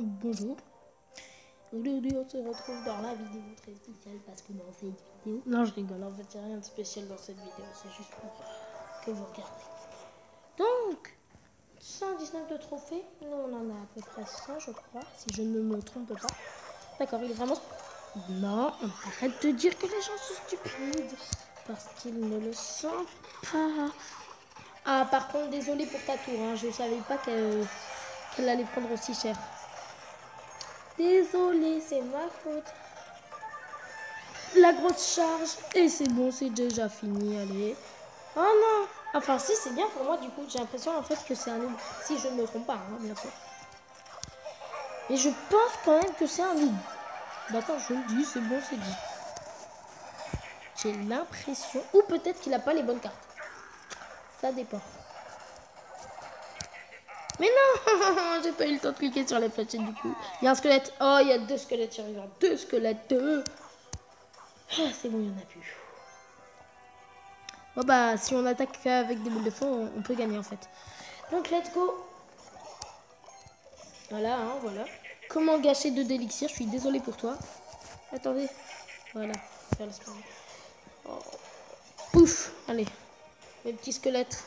Bonjour. Aujourd'hui, on se retrouve dans la vidéo très spéciale parce que dans cette vidéo... Non, je rigole, en fait, il n'y a rien de spécial dans cette vidéo, c'est juste pour que vous regardez. Donc, 119 de trophées, nous on en a à peu près 100, je crois, si je ne me trompe pas. D'accord, il est vraiment... Non, arrête de dire que les gens sont stupides, parce qu'ils ne le sont pas. Ah, par contre, désolé pour ta tour, hein, je ne savais pas qu'elle allait prendre aussi cher. Désolé, c'est ma faute. La grosse charge. Et c'est bon, c'est déjà fini, allez. Oh non. Enfin, si, c'est bien pour moi, du coup. J'ai l'impression, en fait, que c'est un noob. Si je ne me trompe pas, hein, bien sûr. Mais je pense quand même que c'est un noob. D'accord, je le dis, c'est bon, c'est dit. J'ai l'impression... Ou peut-être qu'il n'a pas les bonnes cartes. Ça dépend. Mais non. J'ai pas eu le temps de cliquer sur les fléchettes, du coup. Il y a un squelette. Oh, il y a 2 squelettes survivants. 2 squelettes. Ah, c'est bon, il n'y en a plus. Bon bah si on attaque avec des boules de feu, on peut gagner en fait. Donc let's go. Voilà, hein, voilà. Comment gâcher 2 d'élixir? Je suis désolée pour toi. Attendez. Voilà. Faire le spam. Oh. Pouf. Allez. Mes petits squelettes.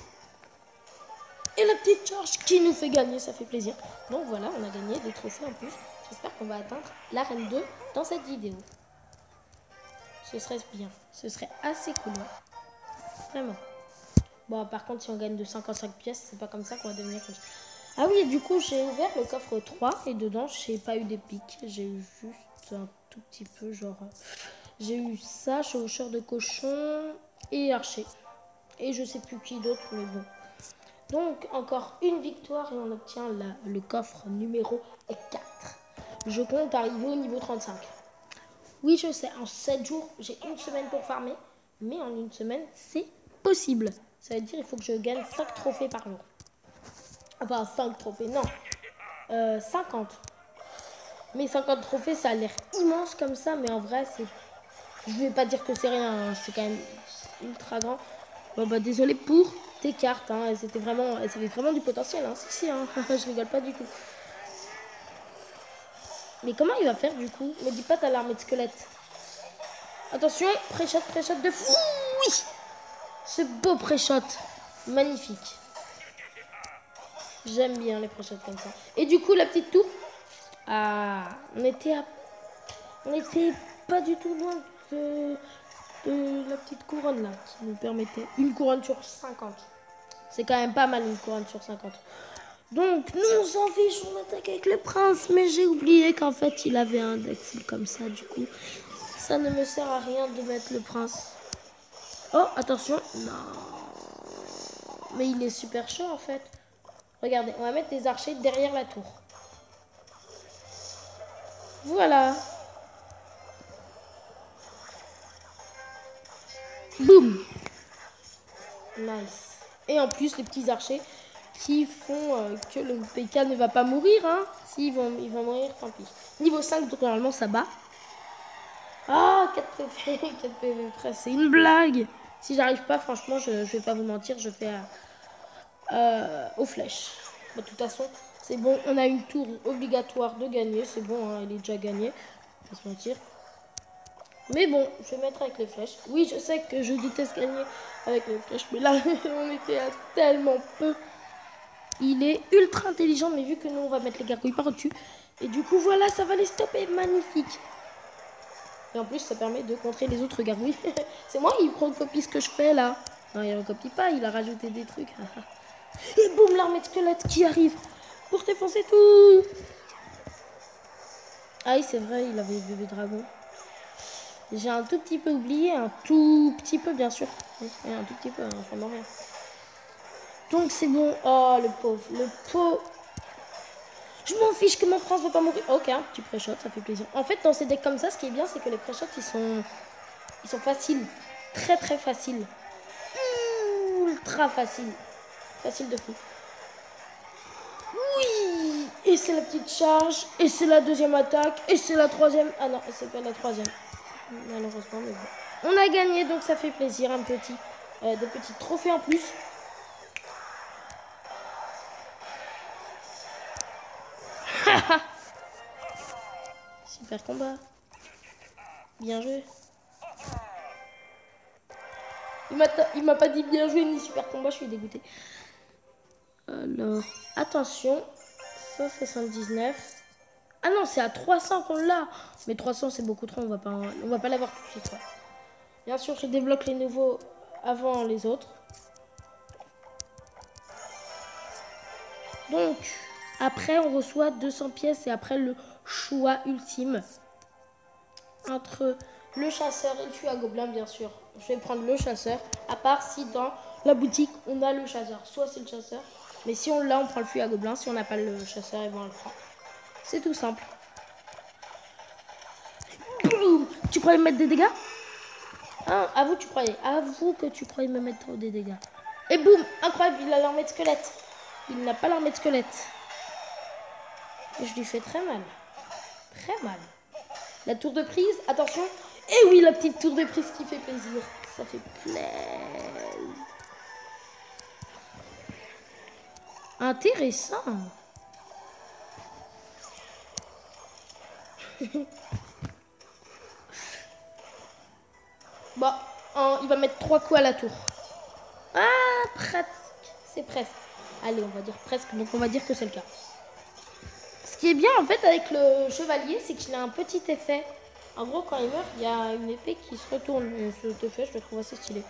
Et la petite charge qui nous fait gagner, ça fait plaisir. Donc voilà, on a gagné des trophées en plus. J'espère qu'on va atteindre l'arène 2 dans cette vidéo. Ce serait bien. Ce serait assez cool. Hein. Vraiment. Bon, par contre, si on gagne de 55 pièces, c'est pas comme ça qu'on va devenir riche. Ah oui, et du coup, j'ai ouvert le coffre 3 et dedans, j'ai pas eu d'épique. J'ai eu juste un tout petit peu, genre... J'ai eu ça, chevaucheur de cochon et archer. Et je sais plus qui d'autre, mais bon. Donc, encore une victoire et on obtient le coffre numéro 4. Je compte arriver au niveau 35. Oui, je sais, en 7 jours, j'ai une semaine pour farmer. Mais en une semaine, c'est possible. Ça veut dire qu'il faut que je gagne 5 trophées par jour. Enfin, 5 trophées, non. 50. Mais 50 trophées, ça a l'air immense comme ça, mais en vrai, c'est... Je vais pas dire que c'est rien, hein. C'est quand même ultra grand. Bon, bah, désolé pour tes cartes, hein. Elles avaient vraiment du potentiel, hein. Si, hein. Je rigole pas du tout. Mais comment il va faire, du coup? Me dis pas t'as l'armée de squelette. Attention, pré-shot de fou. Oui! Ce beau pré-shot. Magnifique. J'aime bien les pré-shots comme ça. Et du coup, la petite tour. Ah, on n'était pas du tout loin de la petite couronne là, qui nous permettait une couronne sur 50. C'est quand même pas mal une couronne sur 50. Donc, nous on s'en fiche, on attaque avec le prince, mais j'ai oublié qu'en fait il avait un deck full comme ça, du coup, ça ne me sert à rien de mettre le prince. Oh, attention, non. Mais il est super chaud en fait. Regardez, on va mettre des archers derrière la tour. Voilà. Boum. Nice. Et en plus, les petits archers qui font que le PK ne va pas mourir. Hein. Si, ils vont mourir, tant pis. Niveau 5, donc normalement, ça bat. Ah, 4 PV, 4 PV près. C'est une blague. Si j'arrive pas, franchement, je vais pas vous mentir, je fais aux flèches. Bon, de toute façon, c'est bon. On a une tour obligatoire de gagner. C'est bon, hein, elle est déjà gagnée. On va se mentir. Mais bon, je vais mettre avec les flèches. Oui, je sais que je déteste gagner avec les flèches. Mais là, on était à tellement peu. Il est ultra intelligent. Mais vu que nous, on va mettre les gargouilles par-dessus. Et du coup, voilà, ça va les stopper. Magnifique. Et en plus, ça permet de contrer les autres gargouilles. C'est moi, il recopie ce que je fais là. Non, il recopie pas. Il a rajouté des trucs. Et boum, l'armée de squelettes qui arrive pour défoncer tout. Ah oui, c'est vrai, il avait bébé dragon. J'ai un tout petit peu oublié, un tout petit peu bien sûr. Oui, un tout petit peu, vraiment rien. Donc c'est bon. Oh le pauvre, le pauvre. Je m'en fiche que mon prince ne va pas mourir. Ok, un petit pré-shot, ça fait plaisir. En fait, dans ces decks comme ça, ce qui est bien, c'est que les pré-shots, ils sont faciles. Très très faciles. Ultra faciles. Facile de fou. Oui. Et c'est la petite charge. Et c'est la deuxième attaque. Et c'est la troisième. Ah non, c'est pas la troisième. Malheureusement, mais bon. On a gagné, donc ça fait plaisir. Des petits trophées en plus. Super combat. Bien joué. Il m'a pas dit bien joué ni super combat, je suis dégoûtée. Alors, attention. 179. Ah non, c'est à 300 qu'on l'a. Mais 300, c'est beaucoup trop, on va pas l'avoir tout de suite. Ça. Bien sûr, je débloque les nouveaux avant les autres. Donc, après, on reçoit 200 pièces et après le choix ultime entre le chasseur et le fût à gobelins, bien sûr. Je vais prendre le chasseur, à part si dans la boutique, on a le chasseur. Soit c'est le chasseur, mais si on l'a, on prend le fût à gobelins. Si on n'a pas le chasseur, et ben on le prend. C'est tout simple. Boum. Tu croyais me mettre des dégâts? Hein, avoue, tu croyais. Avoue que tu croyais me mettre des dégâts. Et boum, incroyable, il a l'armée de squelette. Il n'a pas l'armée de squelette. Et je lui fais très mal. Très mal. La tour de prise, attention. Et oui, la petite tour de prise qui fait plaisir. Ça fait plaisir. Intéressant. Bon, il va mettre 3 coups à la tour. Ah, presque. C'est presque. Allez, on va dire presque. Donc, on va dire que c'est le cas. Ce qui est bien, en fait, avec le chevalier, c'est qu'il a un petit effet. En gros, quand il meurt, il y a une épée qui se retourne. Et cet effet, je le trouve assez stylé.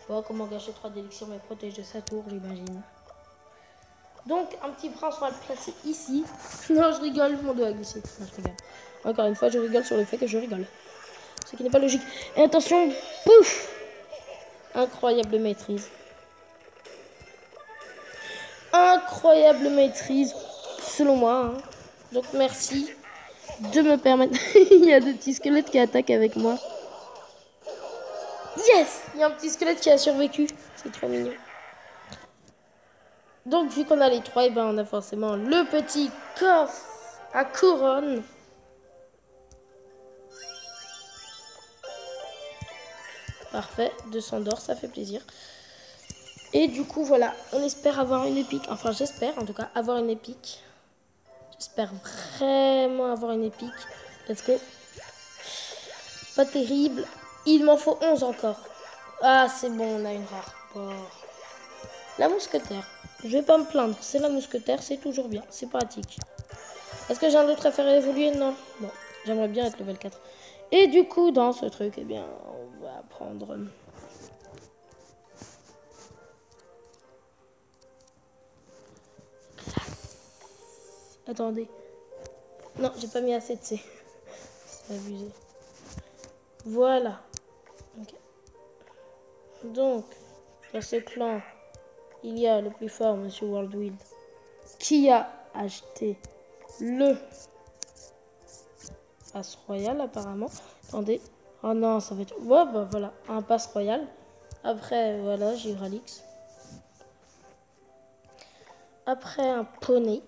Bon, comment gâcher 3 d'élixirs, mais protège de sa tour, j'imagine. Donc, un petit prince, on va le placer ici. Non, je rigole, mon doigt glissé. Non, je rigole. Encore une fois, je rigole sur le fait que je rigole. Ce qui n'est pas logique. Et attention, pouf! Incroyable maîtrise. Incroyable maîtrise, selon moi. Hein. Donc, merci de me permettre... Il y a des petits squelettes qui attaquent avec moi. Yes! Il y a un petit squelette qui a survécu. C'est trop mignon. Donc, vu qu'on a les 3, et ben, on a forcément le petit coffre à couronne. Parfait, 200 d'or, ça fait plaisir. Et du coup, voilà, on espère avoir une épique. Enfin, j'espère en tout cas avoir une épique. J'espère vraiment avoir une épique. Let's go. Pas terrible. Il m'en faut 11 encore. Ah, c'est bon, on a une rare. Oh. La mousquetaire. Je vais pas me plaindre. C'est la mousquetaire, c'est toujours bien. C'est pratique. Est-ce que j'ai un autre à faire évoluer? Non. Bon, j'aimerais bien être level 4. Et du coup, dans ce truc, eh bien, on va prendre... Attendez. Non, j'ai pas mis assez de C. C'est abusé. Voilà. Okay. Donc, dans ce clan, il y a le plus fort, Monsieur Worldwild, qui a acheté le pass royal apparemment. Attendez. Oh non, ça va être... Ouais, bah voilà, un pass royal. Après, voilà, Givralix. Après, un poney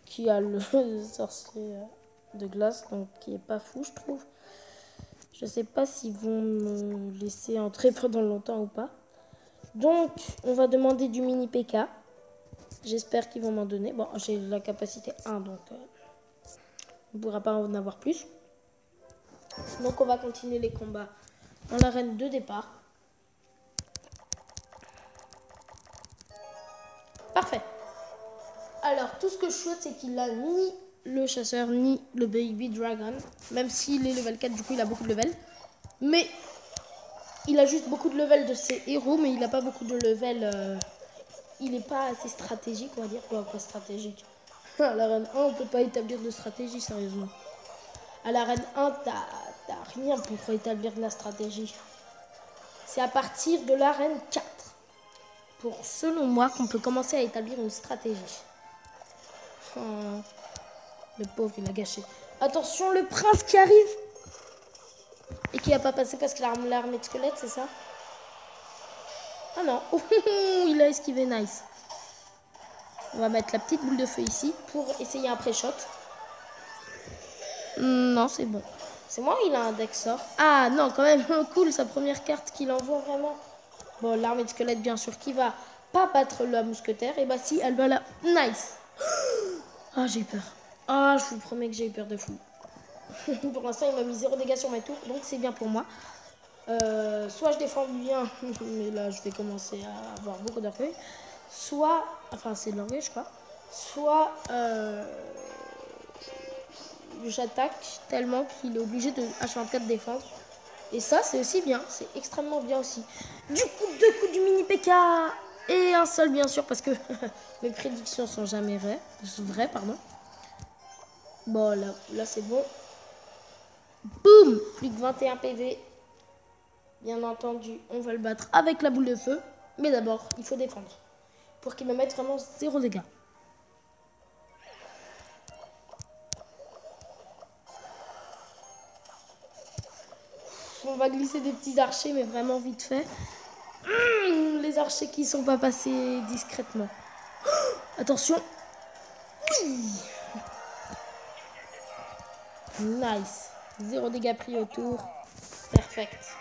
qui a le sorcier de glace, donc qui est pas fou, je trouve. Je sais pas s'ils vont me laisser entrer pendant longtemps ou pas. Donc, on va demander du mini PK. J'espère qu'ils vont m'en donner. Bon, j'ai la capacité 1, donc on ne pourra pas en avoir plus. Donc, on va continuer les combats dans l'arène de départ. Parfait. Alors, tout ce que je souhaite, c'est qu'il a ni le chasseur, ni le baby dragon. Même s'il est level 4, du coup, il a beaucoup de level. Mais il a juste beaucoup de level de ses héros, mais il n'a pas beaucoup de level... il n'est pas assez stratégique, on va dire. Quoi, pas stratégique. À l'arène 1, on ne peut pas établir de stratégie, sérieusement. À l'arène 1, t'as rien pour établir de la stratégie. C'est à partir de l'arène 4, pour, selon moi, qu'on peut commencer à établir une stratégie. Oh, le pauvre, il a gâché. Attention, le prince qui arrive. Et qui n'a pas passé parce qu'il a l'armée de squelette, c'est ça? Ah non, il a esquivé, nice. On va mettre la petite boule de feu ici pour essayer un pré-shot. Non, c'est bon. C'est moi, il a un deck sort. Ah non, quand même, cool, sa première carte qu'il envoie vraiment. Bon, l'armée de squelette, bien sûr, qui va pas battre la mousquetaire. Et bah si, elle va la... Nice. Ah, j'ai eu peur. Ah, je vous promets que j'ai eu peur de fou. Pour l'instant, il m'a mis 0 dégâts sur mes tours, donc c'est bien pour moi. Soit je défends bien, mais là, je vais commencer à avoir beaucoup d'orgueil. Soit, enfin, c'est de l'orgueil, je crois. Soit j'attaque tellement qu'il est obligé de H24 défendre. Et ça, c'est aussi bien. C'est extrêmement bien aussi. Du coup, 2 coups du mini PK. Et un seul, bien sûr, parce que mes prédictions sont jamais vraies. Pardon. Bon, là c'est bon. Boum. Plus que 21 PV. Bien entendu, on va le battre avec la boule de feu. Mais d'abord, il faut défendre. Pour qu'il me mette vraiment 0 dégâts. On va glisser des petits archers, mais vraiment vite fait. Les archers qui sont pas passés discrètement. Attention. Oui. Nice. 0 dégâts pris au tour. Perfect.